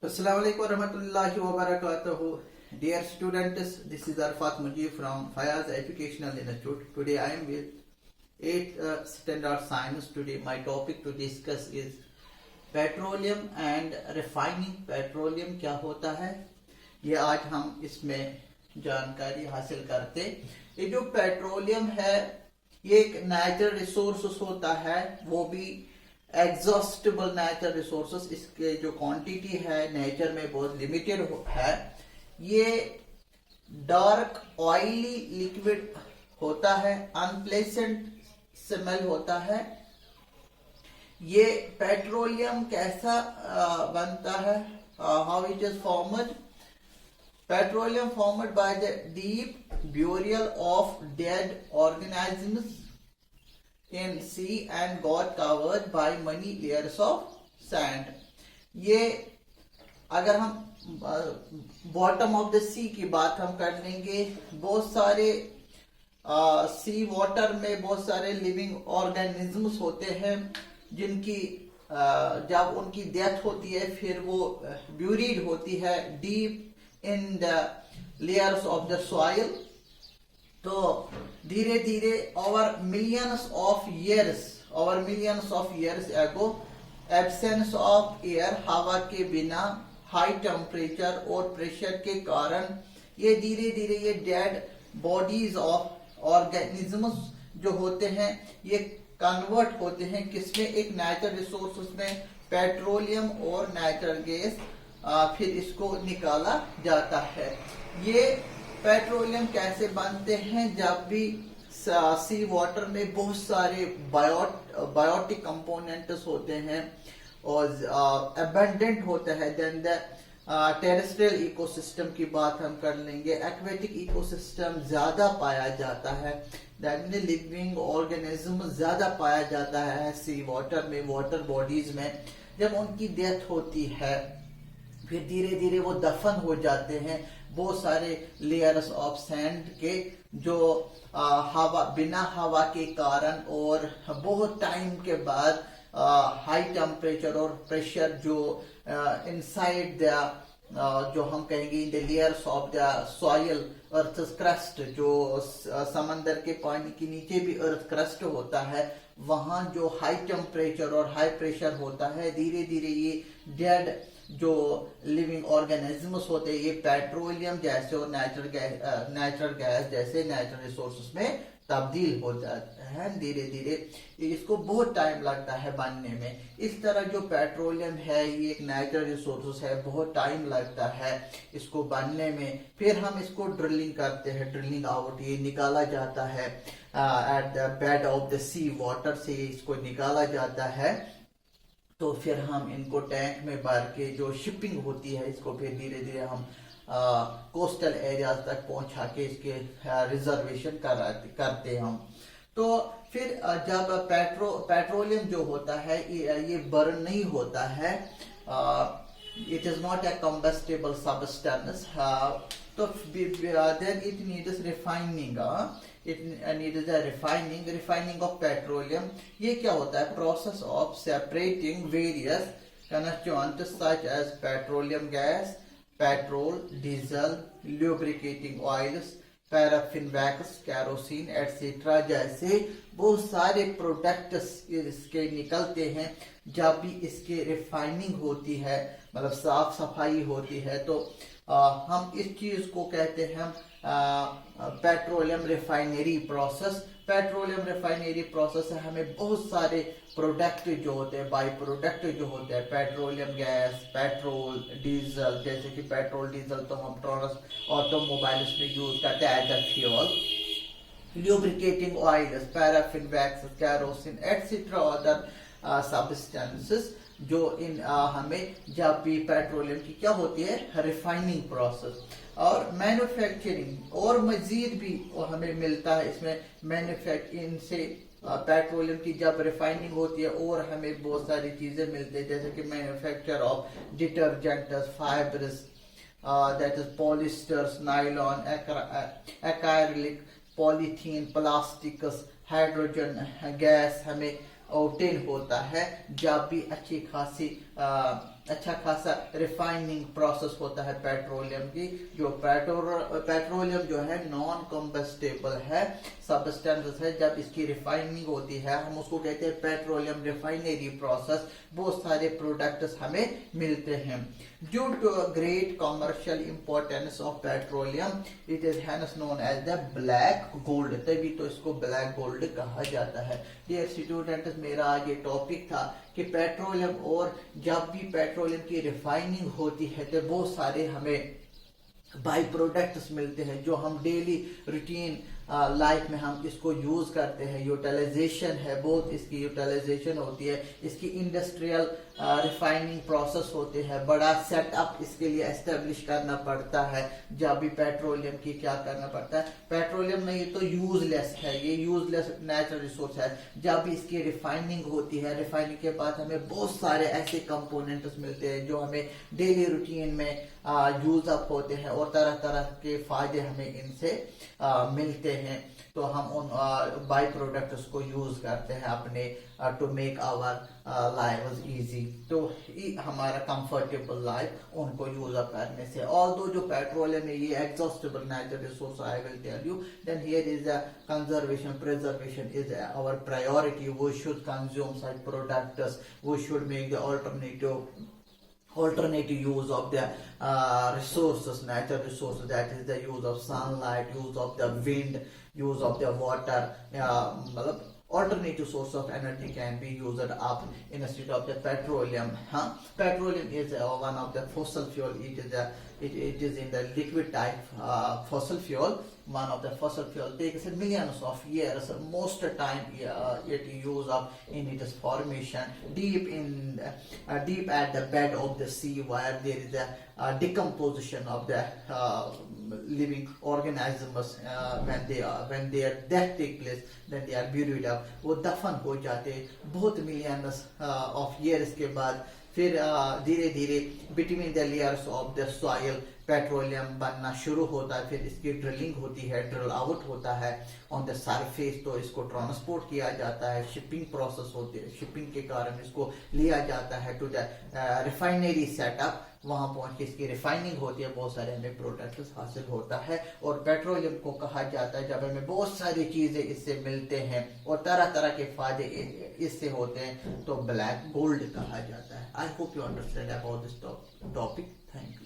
Assalamu alaikum warahmatullahi wabarakatuh. Dear students, this is Arfat Mujib from Fayaz Educational Institute. Today I am with 8th Standard Science. Today my topic to discuss is petroleum and refining. Petroleum क्या होता है ये आज हम इसमें जानकारी हासिल करते. ये जो पेट्रोलियम है ये एक नेचुरल रिसोर्स होता है, वो भी एग्जॉस्टेबल नेचुरल रिसोर्सेस. इसके जो क्वांटिटी है नेचर में बहुत लिमिटेड है. ये डार्क ऑयली लिक्विड होता है, अनप्लेजेंट स्मेल होता है. ये पेट्रोलियम कैसा बनता है, how it is formed? Petroleum formed by the deep burial of dead organisms in sea and got covered by many layers of sand. ये अगर हम बॉटम ऑफ द सी की बात हम कर लेंगे, बहुत सारे सी वाटर में बहुत सारे लिविंग ऑर्गेनिजम्स होते हैं जिनकी जब उनकी डेथ होती है फिर वो ब्यूरीड होती है deep in the layers of the soil. तो धीरे धीरे over millions of years ago absence of air, हवा के बिना, हाई टेम्परेचर और प्रेशर के कारण ये धीरे धीरे ये डेड बॉडीज ऑफ ऑर्गेनिजम्स जो होते हैं ये कन्वर्ट होते हैं किसमें, एक नेचुरल रिसोर्स में, पेट्रोलियम और नेचुरल गैस. फिर इसको निकाला जाता है. ये पेट्रोलियम कैसे बनते हैं? जब भी सी वाटर में बहुत सारे बायोटिक कंपोनेंट्स होते हैं और अबंडेंट होता है. देन द टेरेस्ट्रियल इकोसिस्टम की बात हम कर लेंगे. एक्वेटिक इकोसिस्टम ज्यादा पाया जाता है, दैट मीन लिविंग ऑर्गेनिज्म ज्यादा पाया जाता है सी वाटर में, वाटर बॉडीज में. जब उनकी डेथ होती है फिर धीरे धीरे वो दफन हो जाते हैं बहुत सारे लेयर्स ऑफ सैंड के, जो हवा बिना हवा के कारण और बहुत टाइम के बाद हाई टेम्परेचर और प्रेशर जो इनसाइड द जो हम कहेंगे in the layers of the soil, earth crust, जो समंदर के पानी के नीचे भी अर्थ क्रस्ट होता है, वहां जो हाई टेम्परेचर और हाई प्रेशर होता है धीरे धीरे ये डेड जो लिविंग ऑर्गेनिजम्स होते हैं ये पेट्रोलियम जैसे और नेचुरल गैस जैसे नेचुरल रिसोर्सेस में तब्दील हो जाते हैं. धीरे धीरे इसको बहुत टाइम लगता है बनने में. इस तरह जो पेट्रोलियम है ये एक नेचुरल रिसोर्सेस है, बहुत टाइम लगता है इसको बनने में. फिर हम इसको ड्रिलिंग करते हैं, ड्रिलिंग आउट ये निकाला जाता है at the bed of the sea water से इसको निकाला जाता है. तो फिर हम इनको टैंक में भर के जो शिपिंग होती है इसको फिर धीरे धीरे हम कोस्टल एरियाज तक पहुंचा के इसके रिजर्वेशन करते हम. तो फिर जब पेट्रोलियम जो होता है ये बर्न नहीं होता है, it is not a combustible substance. तो then it needs refining. Refining of petroleum. ये क्या होता है? Process of separating various constituents such as petroleum gas, petrol, diesel, lubricating oils, paraffin wax, kerosene etcetera जैसे बहुत सारे प्रोडक्ट्स इसके निकलते हैं. जब भी इसके रिफाइनिंग होती है मतलब साफ सफाई होती है तो हम इस चीज को कहते हैं petroleum refinery process. Petroleum refinery process है, हमें बहुत सारे प्रोडक्ट जो होते हैं, बाई प्रोडक्ट जो होते हैं, पेट्रोलियम गैस, पेट्रोल, डीजल, जैसे कि पेट्रोल डीजल तो हम ऑटोमोबाइल्स में यूज करते हैं as a fuel, lubricating oils, paraffin wax, kerosene etcetera other substances जो इन हमें जब भी पेट्रोलियम की क्या होती है रिफाइनिंग प्रोसेस और मैन्युफैक्चरिंग और मजीद भी हमें मिलता है इसमें. मैन्युफैक्चरिंग से पेट्रोलियम की जब रिफाइनिंग होती है और हमें बहुत सारी चीजें मिलती है जैसे कि manufacture of detergents, fibrous, that is polyesters, nylon, acrylic, polythene, plastics, hydrogen gas हमें ऑब्टेन होता है जब भी अच्छा खासा रिफाइनिंग प्रोसेस होता है पेट्रोलियम की। जो पेट्रोलियम जो है नॉन कम्बस्टेबल है, सब्सटेंस है। जब इसकी रिफाइनिंग होती है हम उसको कहते हैं पेट्रोलियम रिफाइनरी प्रोसेस। बहुत सारे प्रोडक्ट्स हमें मिलते हैं। Due to great commercial importance of petroleum it is hence known as the black gold, तभी तो इसको ब्लैक गोल्ड कहा जाता है। डियर स्टूडेंट्स, मेरा आज ये टॉपिक था कि पेट्रोलियम, और जब भी पेट्रोलियम की रिफाइनिंग होती है तो बहुत सारे हमें बाई प्रोडक्ट्स मिलते हैं जो हम डेली रूटीन लाइफ में हम इसको यूज करते हैं। यूटिलाइजेशन है, बहुत इसकी यूटिलाइजेशन होती है। इसकी इंडस्ट्रियल रिफाइनिंग प्रोसेस होते हैं, बड़ा सेटअप इसके लिए एस्टेब्लिश करना पड़ता है। जब भी पेट्रोलियम की क्या करना पड़ता है, पेट्रोलियम नहीं तो यूजलेस है, ये यूजलेस नेचुरल रिसोर्स है। जब भी इसकी रिफाइनिंग होती है, रिफाइनिंग के बाद हमें बहुत सारे ऐसे कंपोनेंट्स मिलते हैं जो हमें डेली रूटीन में यूज अप होते हैं और तरह तरह के फायदे हमें इनसे मिलते हैं। तो हम उन बाई प्रोडक्ट्स को यूज करते हैं अपने to make our lives easy, तो हमारा कंफर्टेबल लाइफ उनको यूज अप करने से। ऑल्दो जो पेट्रोलियम है ये exhaustible natural resource, I will tell you, then here is a conservation, preservation is our priority. We should consume such products, we should make the alternative use of the resources, natural resources, that is the use of sunlight, use of the wind, use of the water. Alternative source of energy can be used up instead of the petroleum. Petroleum is one of the fossil fuel. It is in the liquid type fossil fuel. One of the fossil fuel takes millions of years, most time it use up in its formation deep at the bed of the sea, where there is a decomposition of the living organisms. When their death take place, then they are buried up. वो दफन हो जाते बहुत millions of years के बाद। फिर धीरे धीरे between the layers of the soil petroleum बनना शुरू होता है। फिर इसकी ड्रिलिंग होती है, ड्रिल आउट होता है ऑन द सरफेस, तो इसको ट्रांसपोर्ट किया जाता है, शिपिंग प्रोसेस होती है, शिपिंग के कारण इसको लिया जाता है टू द रिफाइनरी सेटअप। वहां पहुंच के इसकी रिफाइनिंग होती है, बहुत सारे हमें प्रोडक्ट्स हासिल होता है। और पेट्रोलियम को कहा जाता है जब हमें बहुत सारी चीजें इससे मिलते हैं और तरह तरह के फायदे इससे होते हैं, तो ब्लैक गोल्ड कहा जाता है। I hope you understand about this topic. Thank you.